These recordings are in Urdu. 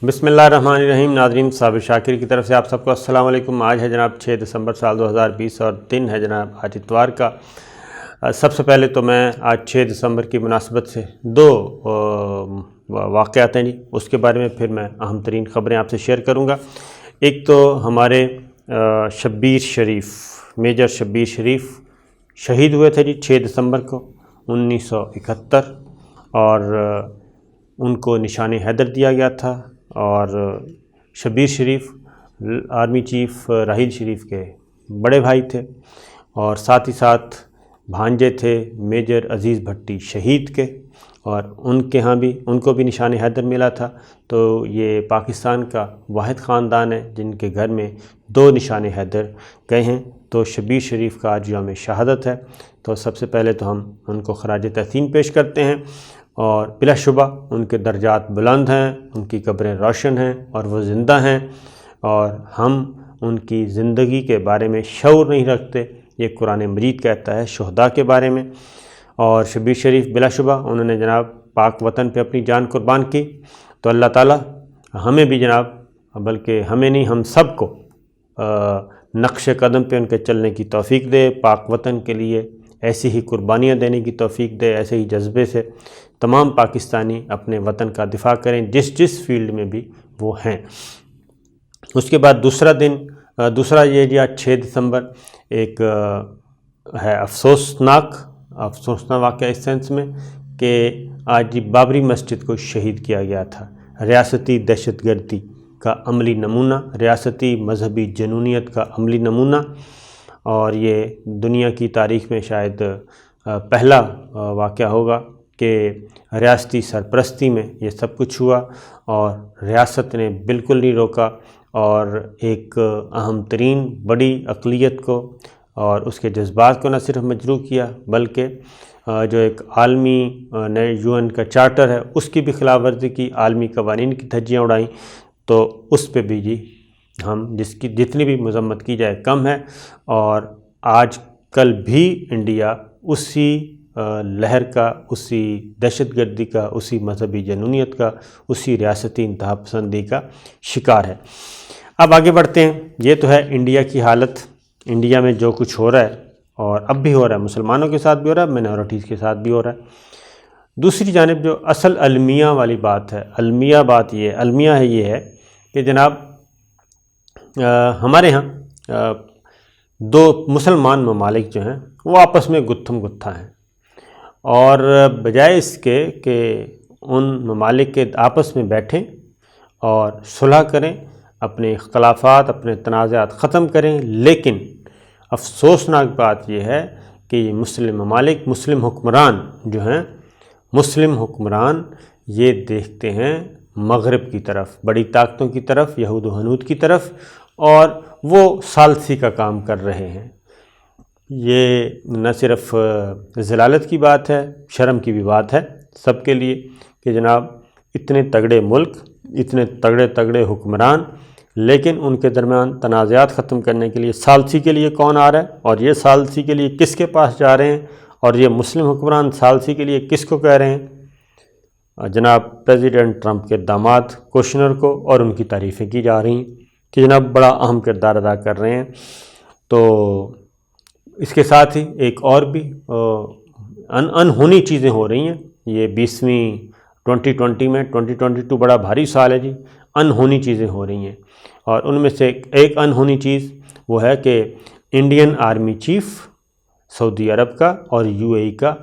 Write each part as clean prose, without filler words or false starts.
بسم اللہ الرحمن الرحیم۔ ناظرین، صابر شاکر کی طرف سے آپ سب کو السلام علیکم۔ آج ہے جناب 6 دسمبر سال 2020 اور دن ہے جناب آج اتوار کا۔ سب سے پہلے تو میں آج 6 دسمبر کی مناسبت سے دو واقعات ہیں اس کے بارے میں پھر میں اہم ترین خبریں آپ سے شیئر کروں گا۔ ایک تو ہمارے شبیر شریف، میجر شبیر شریف شہید ہوئے تھے 6 دسمبر کو 1971، اور ان کو نشان حیدر دیا گیا تھا، اور شبیر شریف آرمی چیف راحیل شریف کے بڑے بھائی تھے، اور ساتھ ہی ساتھ بھانجے تھے میجر عزیز بھٹی شہید کے، اور ان کو بھی نشان حیدر ملا تھا۔ تو یہ پاکستان کا واحد خاندان ہے جن کے گھر میں 2 نشان حیدر گئے ہیں۔ تو شبیر شریف کا آج یوم شہادت ہے، تو سب سے پہلے تو ہم ان کو خراج تحسین پیش کرتے ہیں، اور بلا شبہ ان کے درجات بلند ہیں، ان کی قبریں روشن ہیں اور وہ زندہ ہیں، اور ہم ان کی زندگی کے بارے میں شعور نہیں رکھتے۔ یہ قرآن مجید کہتا ہے شہداء کے بارے میں، اور شبیر شریف بلا شبہ انہوں نے جناب پاک وطن پہ اپنی جان قربان کی۔ تو اللہ تعالیٰ ہمیں بھی جناب، بلکہ ہمیں نہیں ہم سب کو نقش قدم پہ ان کے چلنے کی توفیق دے، پاک وطن کے لیے ایسی ہی قربانیاں دینے کی توفیق دے، ایسے ہی جذبے سے تمام پاکستانی اپنے وطن کا دفاع کریں جس فیلڈ میں بھی وہ ہیں۔ اس کے بعد دوسرا یہ 6 دسمبر ایک ہے افسوسناک واقعہ اس سینس میں کہ آج بابری مسجد کو شہید کیا گیا تھا۔ ریاستی دہشت گردی کا عملی نمونہ، ریاستی مذہبی جنونیت کا عملی نمونہ، اور یہ دنیا کی تاریخ میں شاید پہلا واقعہ ہوگا کہ ریاستی سرپرستی میں یہ سب کچھ ہوا، اور ریاست نے بالکل نہیں روکا، اور ایک اہم ترین بڑی اقلیت کو اور اس کے جذبات کو نہ صرف مجروح کیا، بلکہ جو ایک عالمی نئے UN کا چارٹر ہے اس کی بھی خلاف ورزی کی، عالمی قوانین کی دھجیاں اڑائیں۔ تو اس پہ بھی ہم جتنی بھی مذمت کی جائے کم ہے، اور آج کل بھی انڈیا اسی لہر کا، اسی دہشت گردی کا، اسی مذہبی جنونیت کا، اسی ریاستی انتہا پسندی کا شکار ہے۔ اب آگے بڑھتے ہیں۔ یہ تو ہے انڈیا کی حالت، انڈیا میں جو کچھ ہو رہا ہے، اور اب بھی ہو رہا ہے، مسلمانوں کے ساتھ بھی ہو رہا ہے، مائنورٹیز کے ساتھ بھی ہو رہا ہے۔ دوسری جانب جو اصل المیہ والی بات ہے، المیہ یہ ہے کہ جناب ہمارے ہاں 2 مسلمان ممالک جو ہیں وہ آپس میں گتھم گتھا ہیں، اور بجائے اس کے کہ ان ممالک کے آپس میں بیٹھیں اور صلح کریں، اپنے اختلافات، اپنے تنازعات ختم کریں، لیکن افسوسناک بات یہ ہے کہ یہ مسلم ممالک، مسلم حکمران جو ہیں، مسلم حکمران یہ دیکھتے ہیں مغرب کی طرف، بڑی طاقتوں کی طرف، یہود و ہنود کی طرف، اور وہ ثالثی کا کام کر رہے ہیں۔ یہ نہ صرف ذلالت کی بات ہے، شرم کی بھی بات ہے سب کے لیے کہ جناب اتنے تگڑے ملک، اتنے تگڑے حکمران، لیکن ان کے درمیان تنازعات ختم کرنے کے لیے ثالثی کے لیے کون آ رہا ہے، اور یہ ثالثی کے لیے کس کے پاس جا رہے ہیں، اور یہ مسلم حکمران ثالثی کے لیے کس کو کہہ رہے ہیں؟ جناب پریزیڈنٹ ٹرمپ کے داماد کوشنر کو، اور ان کی تعریفیں کی جا رہی ہیں کہ جناب بڑا اہم کردار ادا کر رہے ہیں۔ تو اس کے ساتھ ہی ایک اور بھی انہونی چیزیں ہو رہی ہیں۔ یہ 2020 میں 2022 بڑا بھاری سال ہے انہونی چیزیں ہو رہی ہیں، اور ان میں سے ایک انہونی چیز وہ ہے کہ انڈین آرمی چیف سعودی عرب کا اور UAE کا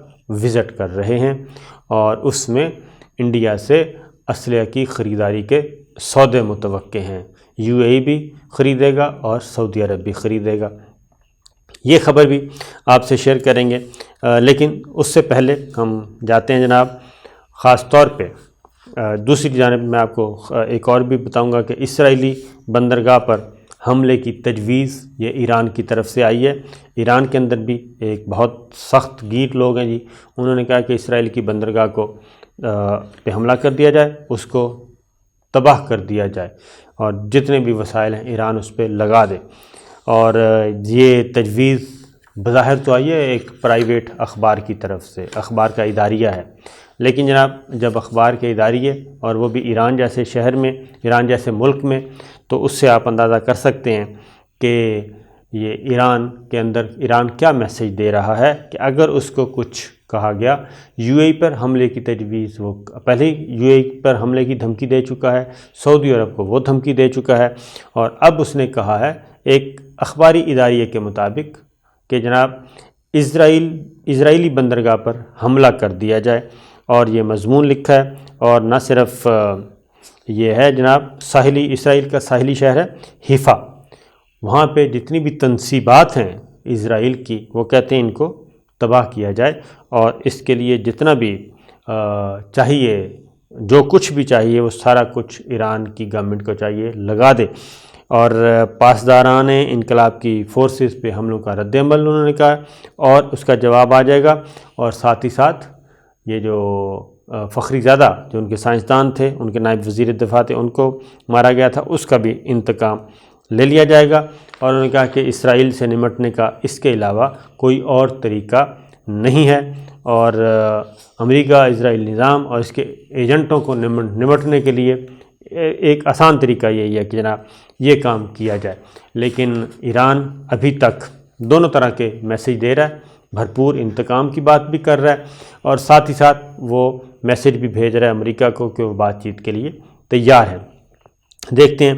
وزٹ کر رہے ہیں، اور اس میں انڈیا سے اسلحہ کی خریداری کے سودے متوقع ہیں۔ UAE بھی خریدے گا اور سعودی عرب بھی خریدے گا۔ یہ خبر بھی آپ سے شیئر کریں گے، لیکن اس سے پہلے ہم جاتے ہیں جناب خاص طور پہ دوسری جانب میں آپ کو ایک اور بھی بتاؤں گا کہ اسرائیلی بندرگاہ پر حملے کی تجویز یہ ایران کی طرف سے آئی ہے۔ ایران کے اندر بھی ایک بہت سخت گیر لوگ ہیں انہوں نے کہا کہ اسرائیل کی بندرگاہ کو پہ حملہ کر دیا جائے، اس کو تباہ کر دیا جائے، اور جتنے بھی وسائل ہیں ایران اس پہ لگا دے۔ اور یہ تجویز بظاہر تو آئی ہے ایک پرائیویٹ اخبار کی طرف سے، اخبار کا اداریہ ہے، لیکن جناب جب اخبار کے اداریے اور وہ بھی ایران جیسے شہر میں، ایران جیسے ملک میں، تو اس سے آپ اندازہ کر سکتے ہیں کہ یہ ایران کے اندر ایران کیا میسیج دے رہا ہے کہ اگر اس کو کچھ کہا گیا، یو اے ای پر حملے کی تجویز، وہ پہلے یو اے ای پر حملے کی دھمکی دے چکا ہے، سعودی عرب کو وہ دھمکی دے چکا ہے، اور اب اس نے کہا ہے ایک اخباری اداریے کے مطابق کہ جناب اسرائیلی بندرگاہ پر حملہ کر دیا جائے، اور یہ مضمون لکھا ہے، اور نہ صرف یہ ہے جناب، اسرائیل کا ساحلی شہر ہے حیفا، وہاں پہ جتنی بھی تنصیبات ہیں اسرائیل کی، وہ کہتے ہیں ان کو تباہ کیا جائے، اور اس کے لیے جتنا بھی چاہیے، جو کچھ بھی چاہیے، وہ سارا کچھ ایران کی گورنمنٹ کو چاہیے لگا دے، اور پاسداران انقلاب کی فورسز پہ حملوں کا رد عمل انہوں نے کہا، اور اس کا جواب آ جائے گا، اور ساتھ ہی ساتھ یہ جو فخری زادہ جو ان کے سائنسدان تھے، ان کے نائب وزیر دفاع تھے، ان کو مارا گیا تھا، اس کا بھی انتقام لے لیا جائے گا، اور انہوں نے کہا کہ اسرائیل سے نمٹنے کا اس کے علاوہ کوئی اور طریقہ نہیں ہے، اور امریکہ اسرائیل نظام اور اس کے ایجنٹوں کو نمٹنے کے لیے ایک آسان طریقہ یہی ہے کہ جناب یہ کام کیا جائے، لیکن ایران ابھی تک دونوں طرح کے میسیج دے رہا ہے، بھرپور انتقام کی بات بھی کر رہا ہے، اور ساتھ ہی ساتھ وہ میسیج بھی بھیج رہا ہے امریکہ کو کہ وہ بات چیت کے لیے تیار ہے۔ دیکھتے ہیں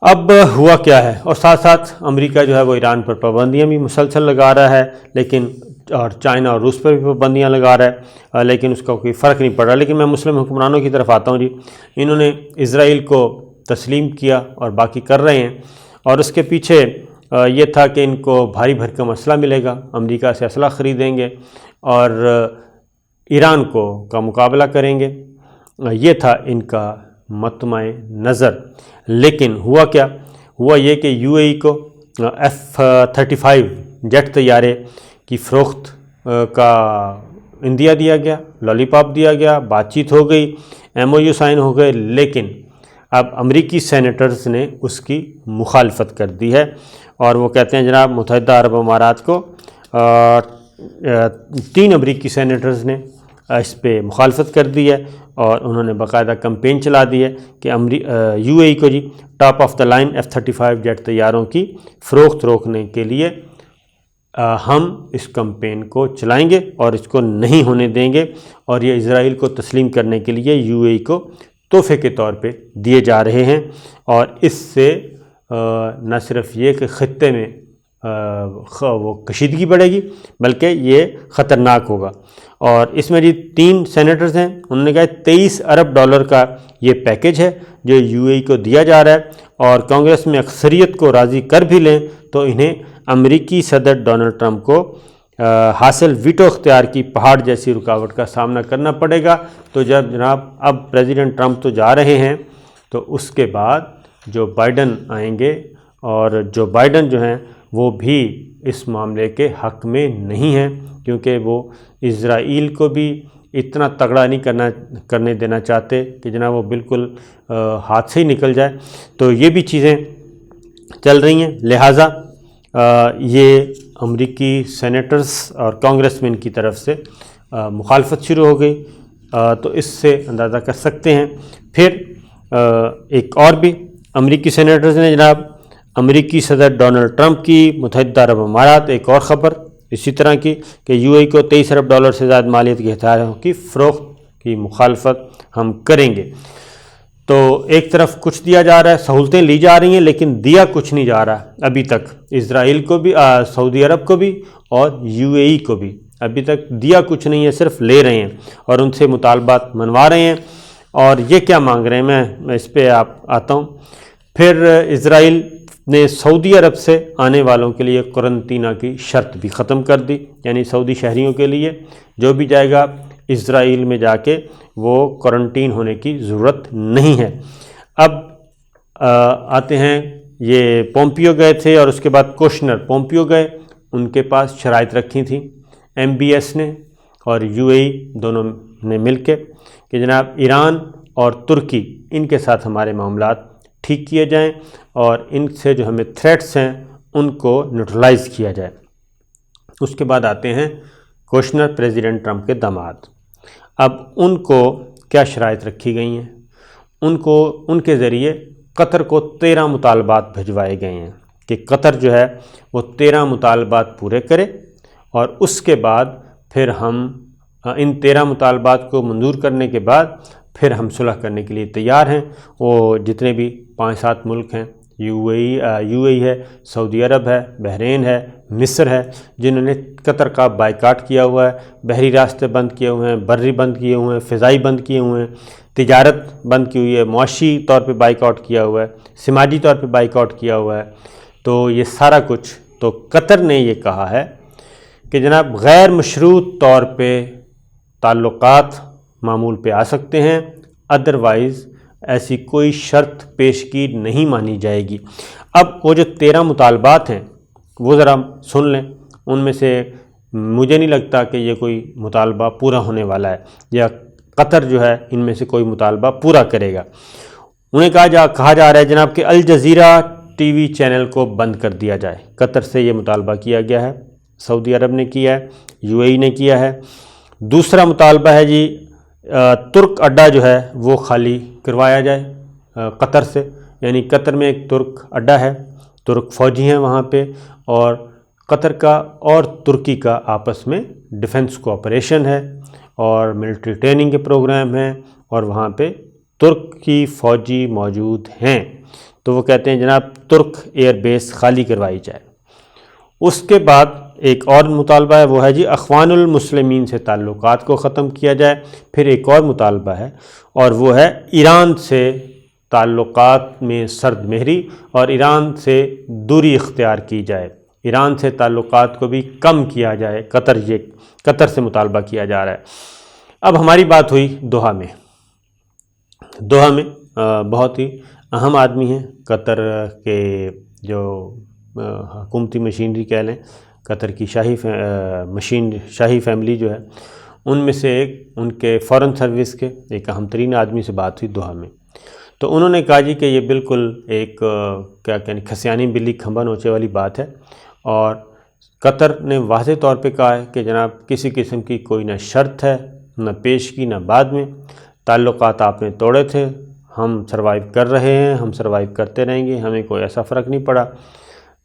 اب ہوا کیا ہے، اور ساتھ ساتھ امریکہ جو ہے وہ ایران پر پابندیاں بھی مسلسل لگا رہا ہے، لیکن اور چائنا اور روس پر بھی پابندیاں لگا رہا ہے، لیکن اس کا کوئی فرق نہیں پڑ رہا۔ لیکن میں مسلم حکمرانوں کی طرف آتا ہوں جی، انہوں نے اسرائیل کو تسلیم کیا اور باقی کر رہے ہیں، اور اس کے پیچھے یہ تھا کہ ان کو بھاری بھرکم اسلحہ ملے گا، امریکہ سے اسلحہ خریدیں گے اور ایران کا مقابلہ کریں گے، یہ تھا ان کا مطمع نظر۔ لیکن ہوا کیا؟ ہوا یہ کہ یو اے ای کو F-35 جیٹ طیارے کی فروخت کا عندیہ دیا گیا، لالی پاپ دیا گیا، بات چیت ہو گئی، MOU سائن ہو گئے، لیکن اب امریکی سینیٹرز نے اس کی مخالفت کر دی ہے، اور وہ کہتے ہیں جناب متحدہ عرب امارات کو 3 امریکی سینیٹرز نے اس پہ مخالفت کر دی ہے، اور انہوں نے باقاعدہ کمپین چلا دی ہے کہ یو اے ای کو جی top of the line F-35 jet طیاروں کی فروخت روکنے کے لیے ہم اس کمپین کو چلائیں گے اور اس کو نہیں ہونے دیں گے، اور یہ اسرائیل کو تسلیم کرنے کے لیے یو اے ای کو تحفے کے طور پہ دیے جا رہے ہیں، اور اس سے نہ صرف یہ کہ خطے میں وہ کشیدگی بڑھے گی، بلکہ یہ خطرناک ہوگا۔ اور اس میں جی 3 سینیٹرز ہیں، انہوں نے کہا $23 ارب کا یہ پیکج ہے جو یو اے ای کو دیا جا رہا ہے، اور کانگریس میں اکثریت کو راضی کر بھی لیں تو انہیں امریکی صدر ڈونلڈ ٹرمپ کو حاصل ویٹو اختیار کی پہاڑ جیسی رکاوٹ کا سامنا کرنا پڑے گا۔ تو جب جناب اب پریزیڈنٹ ٹرمپ تو جا رہے ہیں، تو اس کے بعد جو بائیڈن آئیں گے، اور جو بائیڈن جو ہیں وہ بھی اس معاملے کے حق میں نہیں ہیں، کیونکہ وہ اسرائیل کو بھی اتنا تگڑا نہیں کرنے دینا چاہتے کہ جناب وہ بالکل ہاتھ سے ہی نکل جائے۔ تو یہ بھی چیزیں چل رہی ہیں، لہٰذا یہ امریکی سینیٹرز اور کانگریس مین کی طرف سے مخالفت شروع ہو گئی، تو اس سے اندازہ کر سکتے ہیں۔ پھر ایک اور بھی امریکی سینیٹرز نے جناب امریکی صدر ڈونلڈ ٹرمپ کی متحدہ عرب امارات، ایک اور خبر اسی طرح کی کہ یو اے ای کو $23 ارب سے زائد مالیت کے ہتھیاروں کی فروخت کی مخالفت ہم کریں گے۔ تو ایک طرف کچھ دیا جا رہا ہے، سہولتیں لی جا رہی ہیں، لیکن دیا کچھ نہیں جا رہا ابھی تک، اسرائیل کو بھی، سعودی عرب کو بھی، اور یو اے ای کو بھی ابھی تک دیا کچھ نہیں ہے، صرف لے رہے ہیں اور ان سے مطالبات منوا رہے ہیں۔ اور یہ کیا مانگ رہے ہیں، میں اس پہ آتا ہوں۔ پھر اسرائیل نے سعودی عرب سے آنے والوں کے لیے قرنطینہ کی شرط بھی ختم کر دی، یعنی سعودی شہریوں کے لیے جو بھی جائے گا اسرائیل میں جا کے وہ کوارنٹین ہونے کی ضرورت نہیں ہے۔ اب آتے ہیں، یہ پومپیو گئے تھے اور اس کے بعد کوشنر، پومپیو گئے، ان کے پاس شرائط رکھی تھیں MBS نے اور یو اے ای دونوں نے مل کے کہ جناب ایران اور ترکی ان کے ساتھ ہمارے معاملات ٹھیک کیے جائیں اور ان سے جو ہمیں تھریٹس ہیں ان کو نیوٹرلائز کیا جائے۔ اس کے بعد آتے ہیں کوشنر، پریزیڈنٹ ٹرمپ کے داماد۔ اب ان کو کیا شرائط رکھی گئی ہیں؟ ان کے ذریعے قطر کو 13 مطالبات بھجوائے گئے ہیں کہ قطر جو ہے وہ 13 مطالبات پورے کرے، اور اس کے بعد پھر ہم ان 13 مطالبات کو منظور کرنے کے بعد پھر ہم صلح کرنے کے لیے تیار ہیں۔ وہ جتنے بھی 5-7 ملک ہیں، یو اے ای ہے، سعودی عرب ہے، بحرین ہے، مصر ہے، جنہوں نے قطر کا بائیکاٹ کیا ہوا ہے، بحری راستے بند کیے ہوئے ہیں، بری بند کیے ہوئے ہیں، فضائی بند کیے ہوئے ہیں، تجارت بند کی ہوئی ہے، معاشی طور پہ بائیکاٹ کیا ہوا ہے، سماجی طور پہ بائیکاٹ کیا ہوا ہے۔ تو یہ سارا کچھ تو قطر نے یہ کہا ہے کہ جناب غیر مشروط طور پہ تعلقات معمول پہ آ سکتے ہیں، ادروائز ایسی کوئی شرط پیشگی نہیں مانی جائے گی۔ اب وہ جو 13 مطالبات ہیں وہ ذرا سن لیں، ان میں سے مجھے نہیں لگتا کہ یہ کوئی مطالبہ پورا ہونے والا ہے، یا قطر جو ہے ان میں سے کوئی مطالبہ پورا کرے گا۔ انہیں کہا جا رہا ہے جناب کہ الجزیرہ ٹی وی چینل کو بند کر دیا جائے۔ قطر سے یہ مطالبہ کیا گیا ہے، سعودی عرب نے کیا ہے، یو اے ای نے کیا ہے۔ دوسرا مطالبہ ہے جی ترک اڈہ جو ہے وہ خالی کروایا جائے قطر سے، یعنی قطر میں ایک ترک اڈہ ہے، ترک فوجی ہیں وہاں پہ، اور قطر کا اور ترکی کا آپس میں ڈیفنس کوآپریشن ہے اور ملٹری ٹریننگ کے پروگرام ہیں، اور وہاں پہ ترک کی فوجی موجود ہیں۔ تو وہ کہتے ہیں جناب ترک ایئر بیس خالی کروائی جائے۔ اس کے بعد ایک اور مطالبہ ہے، وہ ہے جی اخوان المسلمین سے تعلقات کو ختم کیا جائے۔ پھر ایک اور مطالبہ ہے، اور وہ ہے ایران سے تعلقات میں سرد مہری اور ایران سے دوری اختیار کی جائے، ایران سے تعلقات کو بھی کم کیا جائے۔ قطر سے مطالبہ کیا جا رہا ہے۔ اب ہماری بات ہوئی دوحہ میں۔ دوحہ میں بہت ہی اہم آدمی ہیں قطر کے، جو حکومتی مشینری کہہ لیں، قطر کی شاہی فیملی جو ہے، ان میں سے ایک ان کے فورن سروس کے ایک اہم ترین آدمی سے بات ہوئی دوحہ میں۔ تو انہوں نے کہا جی کہ یہ بالکل ایک کیا کہنے کھسیانی بلی کھمبا نوچے والی بات ہے، اور قطر نے واضح طور پہ کہا ہے کہ جناب کسی قسم کی کوئی نہ شرط ہے، نہ پیشگی، نہ بعد میں۔ تعلقات آپ نے توڑے تھے، ہم سروائیو کر رہے ہیں، ہم سروائیو کرتے رہیں گے، ہمیں کوئی ایسا فرق نہیں پڑا۔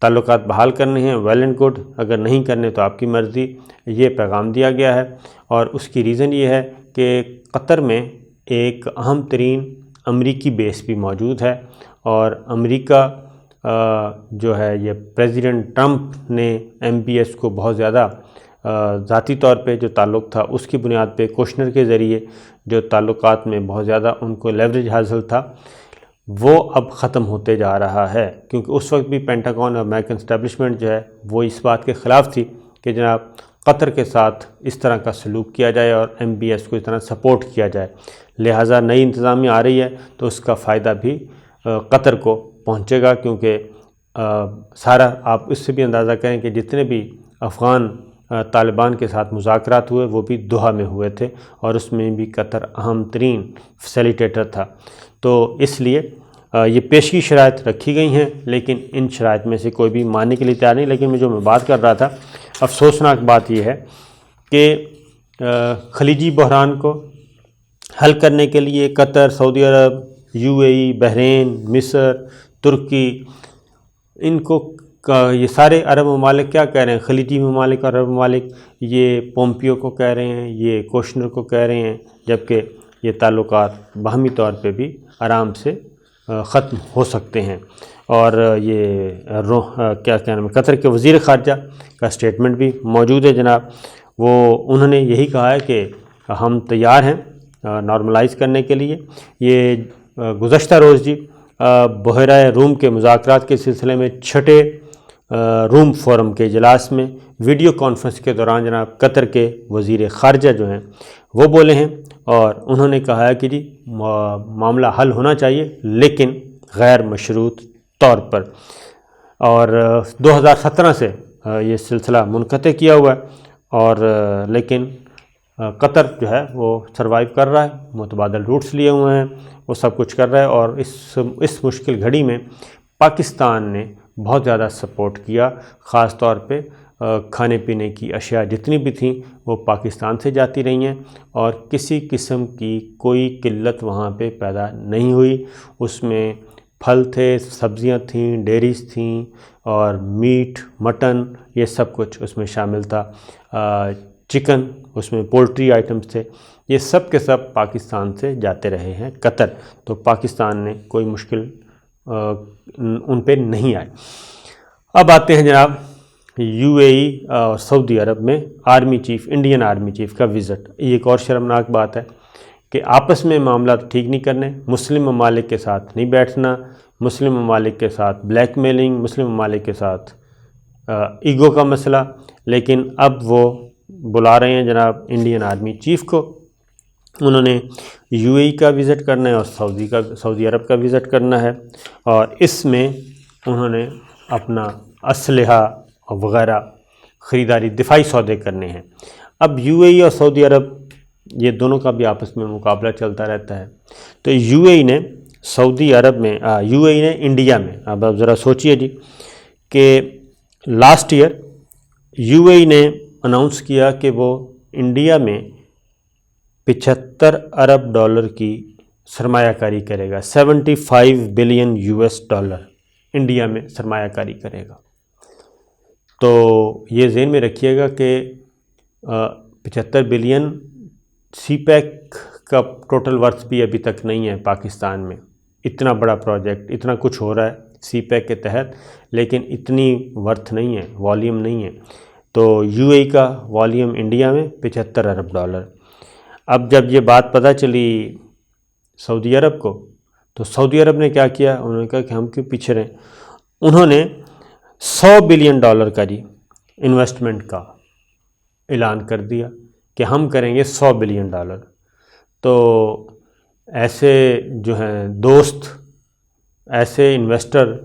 تعلقات بحال کرنے ہیں، ویل اینڈ گڈ، اگر نہیں کرنے تو آپ کی مرضی، یہ پیغام دیا گیا ہے۔ اور اس کی ریزن یہ ہے کہ قطر میں ایک اہم ترین امریکی بیس بھی موجود ہے، اور امریکہ جو ہے یہ پریزیڈنٹ ٹرمپ نے MBS کو بہت زیادہ ذاتی طور پہ جو تعلق تھا اس کی بنیاد پہ کوشنر کے ذریعے جو تعلقات میں بہت زیادہ ان کو لیوریج حاصل تھا، وہ اب ختم ہوتے جا رہا ہے، کیونکہ اس وقت بھی پینٹاگون اور امریکن اسٹیبلشمنٹ جو ہے وہ اس بات کے خلاف تھی کہ جناب قطر کے ساتھ اس طرح کا سلوک کیا جائے اور MBS کو اس طرح سپورٹ کیا جائے۔ لہٰذا نئی انتظامیہ آ رہی ہے تو اس کا فائدہ بھی قطر کو پہنچے گا، کیونکہ سارا آپ اس سے بھی اندازہ کریں کہ جتنے بھی افغان طالبان کے ساتھ مذاکرات ہوئے وہ بھی دوحہ میں ہوئے تھے، اور اس میں بھی قطر اہم ترین فیسیلیٹیٹر تھا۔ تو اس لیے یہ پیشگی شرائط رکھی گئی ہیں، لیکن ان شرائط میں سے کوئی بھی ماننے کے لیے تیار نہیں۔ لیکن جو میں بات کر رہا تھا، افسوسناک بات یہ ہے کہ خلیجی بحران کو حل کرنے کے لیے قطر، سعودی عرب، UAE، بحرین، مصر، ترکی، ان کو یہ سارے عرب ممالک کیا کہہ رہے ہیں، خلیجی ممالک اور عرب ممالک، یہ پومپیو کو کہہ رہے ہیں، یہ کوشنر کو کہہ رہے ہیں، جبکہ یہ تعلقات باہمی طور پہ بھی آرام سے ختم ہو سکتے ہیں۔ اور یہ کیا کہنا ہے، قطر کے وزیر خارجہ کا سٹیٹمنٹ بھی موجود ہے جناب، انہوں نے یہی کہا ہے کہ ہم تیار ہیں نارملائز کرنے کے لیے۔ یہ گزشتہ روز جی بحیرہ روم کے مذاکرات کے سلسلے میں 6 روم فورم کے اجلاس میں ویڈیو کانفرنس کے دوران جناب قطر کے وزیر خارجہ جو ہیں وہ بولے ہیں، اور انہوں نے کہا ہے کہ جی معاملہ حل ہونا چاہیے لیکن غیر مشروط طور پر۔ اور 2017 سے یہ سلسلہ منقطع کیا ہوا ہے، اور لیکن قطر جو ہے وہ سروائیو کر رہا ہے، متبادل روٹس لیے ہوئے ہیں، وہ سب کچھ کر رہا ہے، اور اس مشکل گھڑی میں پاکستان نے بہت زیادہ سپورٹ کیا، خاص طور پہ کھانے پینے کی اشیاء جتنی بھی تھیں وہ پاکستان سے جاتی رہی ہیں اور کسی قسم کی کوئی قلت وہاں پہ پیدا نہیں ہوئی۔ اس میں پھل تھے، سبزیاں تھیں، ڈیریز تھیں اور میٹ، مٹن، یہ سب کچھ اس میں شامل تھا، چکن، اس میں پولٹری آئٹمز تھے، یہ سب کے سب پاکستان سے جاتے رہے ہیں قطر۔ تو پاکستان نے کوئی مشکل ان پہ نہیں آئی۔ اب آتے ہیں جناب یو اے ای اور سعودی عرب میں army chief, Indian army chief کا وزٹ۔ یہ ایک اور شرمناک بات ہے کہ آپس میں معاملات ٹھیک نہیں کرنے، مسلم ممالک کے ساتھ نہیں بیٹھنا، مسلم ممالک کے ساتھ بلیک میلنگ، مسلم ممالک کے ساتھ ایگو کا مسئلہ، لیکن اب وہ بلا رہے ہیں جناب انڈین آرمی چیف کو۔ انہوں نے یو اے ای کا وزٹ کرنا ہے اور سعودی عرب کا وزٹ کرنا ہے، اور اس میں انہوں نے اپنا اسلحہ وغیرہ خریداری، دفاعی سودے کرنے ہیں۔ اب یو اے ای اور سعودی عرب یہ دونوں کا بھی آپس میں مقابلہ چلتا رہتا ہے۔ تو یو اے ای نے سعودی عرب میں، یو اے ای نے انڈیا میں، اب آپ ذرا سوچئے جی کہ لاسٹ ایئر یو اے ای نے اناؤنس کیا کہ وہ انڈیا میں 75 ارب ڈالر کی سرمایہ کاری کرے گا، 75 بلین US ڈالر انڈیا میں سرمایہ کاری کرے گا۔ تو یہ ذہن میں رکھیے گا کہ 75 بلین سی پیک کا ٹوٹل ورتھ بھی ابھی تک نہیں ہے پاکستان میں۔ اتنا بڑا پروجیکٹ، اتنا کچھ ہو رہا ہے سی پیک کے تحت، لیکن اتنی ورتھ نہیں ہے، والیوم نہیں ہے۔ تو یو اے ای کا والیوم انڈیا میں 75 ارب ڈالر۔ اب جب یہ بات پتہ چلی سعودی عرب کو، تو سعودی عرب نے کیا کیا؟ انہوں نے کہا کہ ہم کیوں پیچھے رہیں۔ انہوں نے 100 بلین ڈالر کا جی انویسٹمنٹ کا اعلان کر دیا کہ ہم کریں گے 100 بلین ڈالر۔ تو ایسے جو ہیں دوست، ایسے انویسٹر،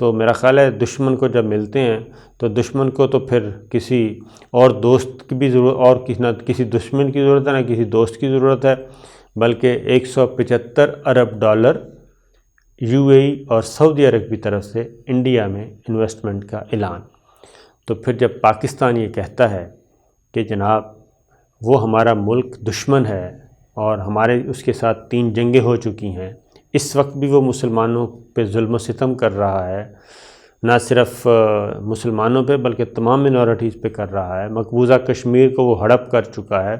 تو میرا خیال ہے دشمن کو جب ملتے ہیں تو دشمن کو تو پھر کسی اور دوست کی بھی ضرورت، اور نہ کسی دشمن کی ضرورت ہے نہ کسی دوست کی ضرورت ہے، بلکہ 175 ارب ڈالر یو اے ای اور سعودی عرب کی طرف سے انڈیا میں انویسٹمنٹ کا اعلان۔ تو پھر جب پاکستان یہ کہتا ہے کہ جناب وہ ہمارا ملک دشمن ہے اور ہمارے اس کے ساتھ 3 جنگیں ہو چکی ہیں، اس وقت بھی وہ مسلمانوں پہ ظلم و ستم کر رہا ہے، نہ صرف مسلمانوں پہ بلکہ تمام مینورٹیز پہ کر رہا ہے، مقبوضہ کشمیر کو وہ ہڑپ کر چکا ہے،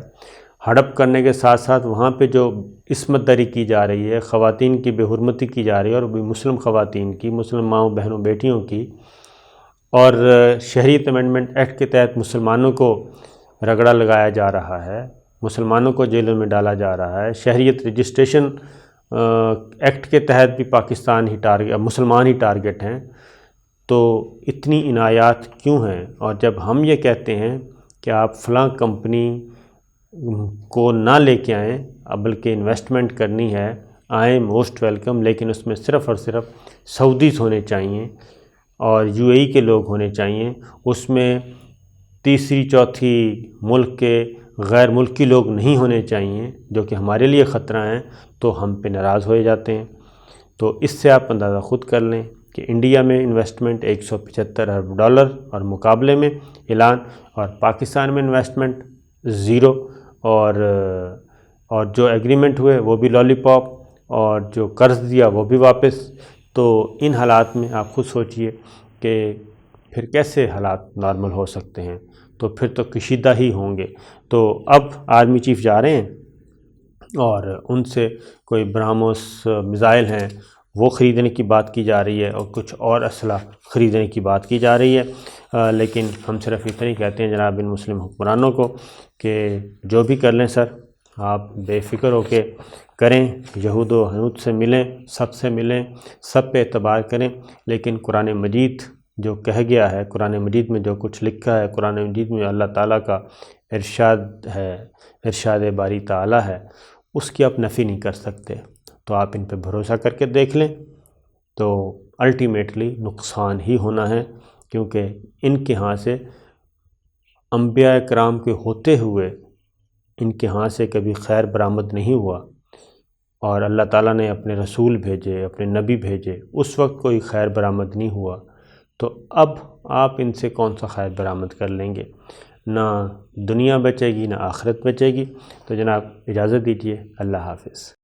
ہڑپ کرنے کے ساتھ ساتھ وہاں پہ جو عصمت دری کی جا رہی ہے، خواتین کی بے حرمتی کی جا رہی ہے، اور بھی مسلم خواتین کی، مسلم ماؤں بہنوں بیٹیوں کی، اور شہریت امینڈمنٹ ایکٹ کے تحت مسلمانوں کو رگڑا لگایا جا رہا ہے، مسلمانوں کو جیلوں میں ڈالا جا رہا ہے، شہریت رجسٹریشن ایکٹ کے تحت بھی پاکستان ہی مسلمان ہی ٹارگٹ ہیں۔ تو اتنی عنایات کیوں ہیں؟ اور جب ہم یہ کہتے ہیں کہ آپ فلاں کمپنی کو نہ لے کے آئیں، بلکہ انویسٹمنٹ کرنی ہے، آئیں، موسٹ ویلکم، لیکن اس میں صرف اور صرف سعودیز ہونے چاہیے اور یو اے ای کے لوگ ہونے چاہیے، اس میں تیسری چوتھی ملک کے غیر ملکی لوگ نہیں ہونے چاہیے جو کہ ہمارے لیے خطرہ ہیں، تو ہم پہ ناراض ہوئے جاتے ہیں۔ تو اس سے آپ اندازہ خود کر لیں کہ انڈیا میں انویسٹمنٹ 175 ارب ڈالر اور مقابلے میں اعلان، اور پاکستان میں انویسٹمنٹ 0، اور جو ایگریمنٹ ہوئے وہ بھی لالی پاپ، اور جو قرض دیا وہ بھی واپس۔ تو ان حالات میں آپ خود سوچئے کہ پھر کیسے حالات نارمل ہو سکتے ہیں؟ تو پھر تو کشیدہ ہی ہوں گے۔ تو اب آرمی چیف جا رہے ہیں اور ان سے کوئی برہموس میزائل ہیں وہ خریدنے کی بات کی جا رہی ہے، اور کچھ اور اسلحہ خریدنے کی بات کی جا رہی ہے، لیکن ہم صرف اتنا ہی کہتے ہیں جناب ان مسلم حکمرانوں کو کہ جو بھی کر لیں سر، آپ بے فکر ہو کے کریں، یہود و ہنود سے ملیں، سب سے ملیں، سب پہ اعتبار کریں، لیکن قرآن مجید جو کہہ گیا ہے، قرآن مجید میں جو کچھ لکھا ہے، قرآن مجید میں اللہ تعالیٰ کا ارشاد ہے، ارشاد باری تعالیٰ ہے، اس کی آپ نفی نہیں کر سکتے۔ تو آپ ان پہ بھروسہ کر کے دیکھ لیں، تو الٹیمیٹلی نقصان ہی ہونا ہے، کیونکہ ان کے ہاں سے انبیاء کرام کے ہوتے ہوئے ان کے ہاں سے کبھی خیر برآمد نہیں ہوا، اور اللہ تعالیٰ نے اپنے رسول بھیجے، اپنے نبی بھیجے، اس وقت کوئی خیر برآمد نہیں ہوا۔ تو اب آپ ان سے کون سا خیر برآمد کر لیں گے؟ نہ دنیا بچے گی نہ آخرت بچے گی۔ تو جناب اجازت دیجیے، اللہ حافظ۔